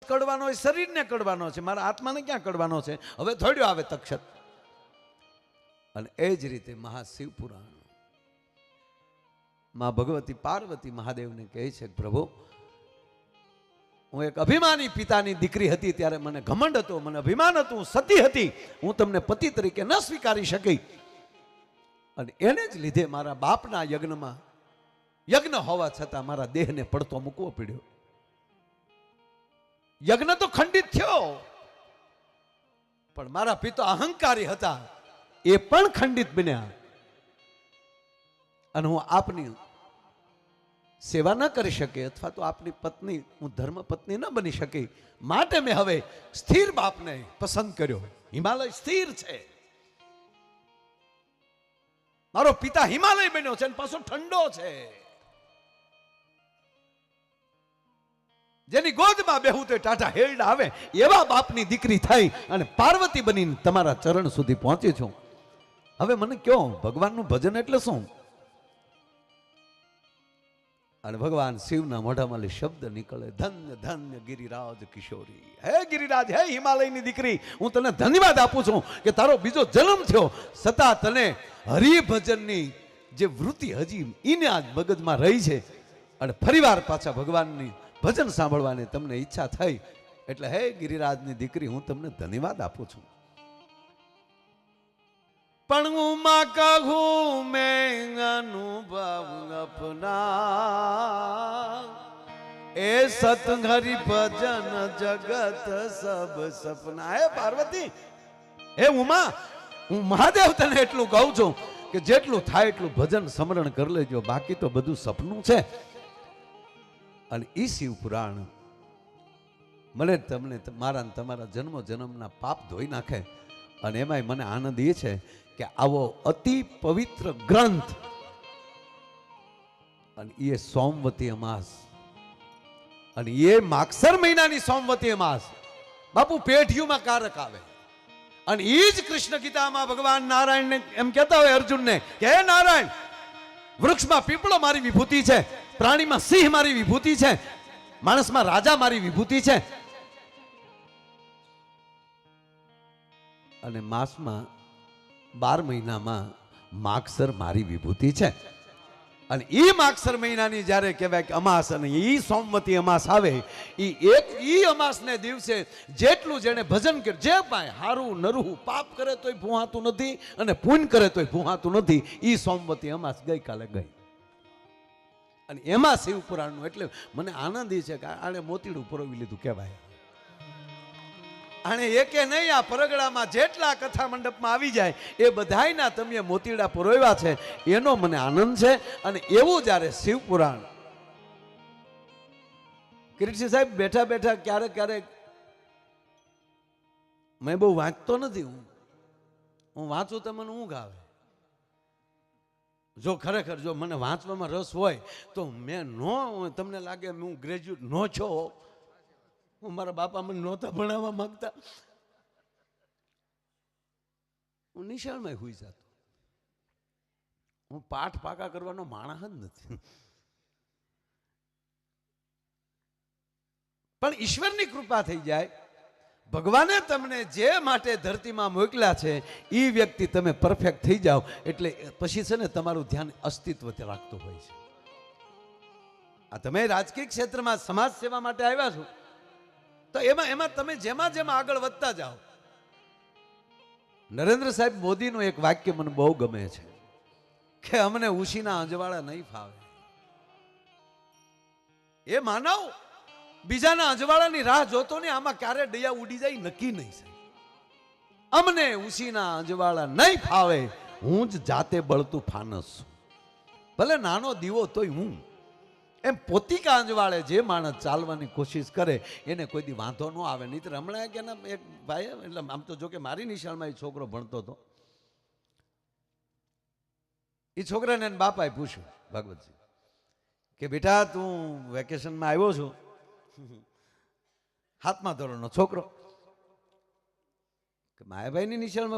કડવાનો હોય, શરીરને કડવાનો છે, મારા આત્માને ક્યાં કડવાનો છે? હવે થોડ્યો આવે તક્ષત. અને એ જ રીતે મહાશિવ પુરાણ માં ભગવતી પાર્વતી મહાદેવને કહે છે, પ્રભુ હું એક અભિમાની પિતાની દીકરી હતી, ત્યારે મને ઘમંડ હતો, મને અભિમાન હતું, હું સતી હતી, હું તમને પતિ તરીકે ન સ્વીકારી શકી. અને એને જ લીધે મારા બાપના યજ્ઞમાં યજ્ઞ હોવા છતાં મારા દેહને પડતો મૂકવો પડ્યો. યજ્ઞ તો ખંડિત થયો, પણ મારા પિતા અહંકારી હતા, એ પણ ખંડિત બન્યા. અને હું આપની સેવા ન કરી શકે, અથવા તો આપની પત્ની, હું ધર્મ પત્ની ન બની શકી, માટે મેં હવે સ્થિર બાપને પસંદ કર્યો. હિમાલય સ્થિર છે, મારો પિતા હિમાલય બન્યો છે, અને પાછો ઠંડો છે. જેની ગોદમાં બેહું તો ટાટા હેલ્ડ આવે, એવા બાપની દીકરી થઈ અને પાર્વતી બનીને તમારા ચરણ સુધી પહોંચી છું. હવે મને કયો, ભગવાનનું ભજન એટલે શું? અને ભગવાન શિવના મોઢામાં શબ્દ નીકળે, ધન્ય ધન્ય ગિરિરાજ કિશોરી. હે ગિરિરાજ, હે હિમાલયની દીકરી, હું તને ધન્યવાદ આપું છું કે તારો બીજો જન્મ થયો, છતાં તને હરિભજનની જે વૃત્તિ હજી એને આજ મગજમાં રહી છે, અને ફરીવાર પાછા ભગવાનની ભજન સાંભળવાની તમને ઈચ્છા થઈ. એટલે હે ગિરિરાજની દીકરી, હું તમને ધન્યવાદ આપું છું. પણ હું માં કહું મેં અનુભવ અપના, એ સતહરિ ભજન જગત સબ સપના. હે પાર્વતી, હે ઉમા, હું મહાદેવ તને એટલું કહું છું કે જેટલું થાય એટલું ભજન સ્મરણ કરી લેજો, બાકી તો બધું સપનું છે. અને ઈ શિવ પુરાણ મને તમને મારા તમારા જન્મો જન્મના પાપ ધોઈ નાખે. અને એમાંય મને આનંદ એ છે કે આવો અતિ પવિત્ર ગ્રંથ, અને એ સોમવતી અમાસ, અને એ માગસર મહિનાની સોમવતી અમાસ, બાપુ પેઢીઓમાં કારક આવે. અને એ જ કૃષ્ણ ગીતામાં ભગવાન નારાયણને એમ કહેતા હોય અર્જુનને કે હે નારાયણ, વૃક્ષમાં પીપળો મારી વિભૂતિ છે, પ્રાણીમાં સિંહ મારી વિભૂતિ છે, માણસમાં રાજા મારી વિભૂતિ છે, અને માસમાં 12 મહિનામાં માગસર મારી વિભૂતિ છે. અને એ માગસર મહિનાની જ્યારે કહેવાય કે અમાસ, અને એ સોમવતી અમાસ આવે, એ અમાસને દિવસે જેટલું જેને ભજન કરે, જે પાય હારું નરું પાપ કરે તોય ભૂહાતું નથી, અને પુણ્ય કરે તોય ભૂહાતું નથી. એ સોમવતી અમાસ ગઈકાલે ગઈ. અને એમાં શિવ પુરાણનું એટલે મને આનંદ એ છે કે આને મોતીડું પરોવી લીધું કહેવાય. અને એકે નહીં, આ પરગડામાં જેટલા કથા મંડપમાં આવી જાય એ બધાયના તમે મોતીડા પરોવ્યા છે, એનો મને આનંદ છે. અને એવું જ્યારે શિવ પુરાણ કિરીટસિંહ સાહેબ બેઠા બેઠા ક્યારેક ક્યારેક, મેં બહુ વાંચતો નથી, હું વાંચું તો મને ઊંઘ આવે. જો ખરેખર જો મને વાંચવામાં રસ હોય તો મેં તમને લાગે હું ગ્રેજ્યુએટ નો છો, હું મારા બાપા મને નહોતા ભણાવવા માંગતા, હું નિશાળમાં હોઈ જતો. હું પાઠ પાકા કરવાનો માણસ જ નથી. પણ ઈશ્વરની કૃપા થઈ જાય, ભગવાને તમને જે માટે ધરતીમાં મોકલ્યા છે એ વ્યક્તિ તમે પરફેક્ટ થઈ જાઓ, એટલે પછી છે ને તમારું ધ્યાન અસ્તિત્વ રાખતું હોય છે. આ તમે રાજકીય ક્ષેત્રમાં સમાજ સેવા માટે આવ્યા છો, તો એમાં તમે જેમાં આગળ વધતા જાઓ. નરેન્દ્ર સાહેબ મોદીનું એક વાક્ય મને બહુ ગમે છે કે અમને ઉશીના અંજવાળા નહીં ફાવે. એ માનવ બીજાના અજવાળાની રાહ જોતો ને, આમાં ક્યારે દયા ઉડી જાય નક્કી નહીં છે. અમને ઉશીના અજવાળા નહીં ફાવે, હું જ જાતે બળતું ફાનસ છું. ભલે નાનો દીવો તોય હું. એમ પોતિકા અંજવાળે જે માણસ ચાલવાની કોશિશ કરે એને કોઈ દી વાંધો ન આવે. નહીં તો હમણાં કે એક ભાઈ, એટલે આમ તો જો કે મારી નિશાળમાં એ છોકરો ભણતો હતો, એ છોકરાને એને બાપાએ પૂછ્યું ભગવતસિંહ કે બેટા તું વેકેશનમાં આવ્યો છો, 7મા ધોરણનો છોકરો, કે માયાભાઈની નિશાળમાં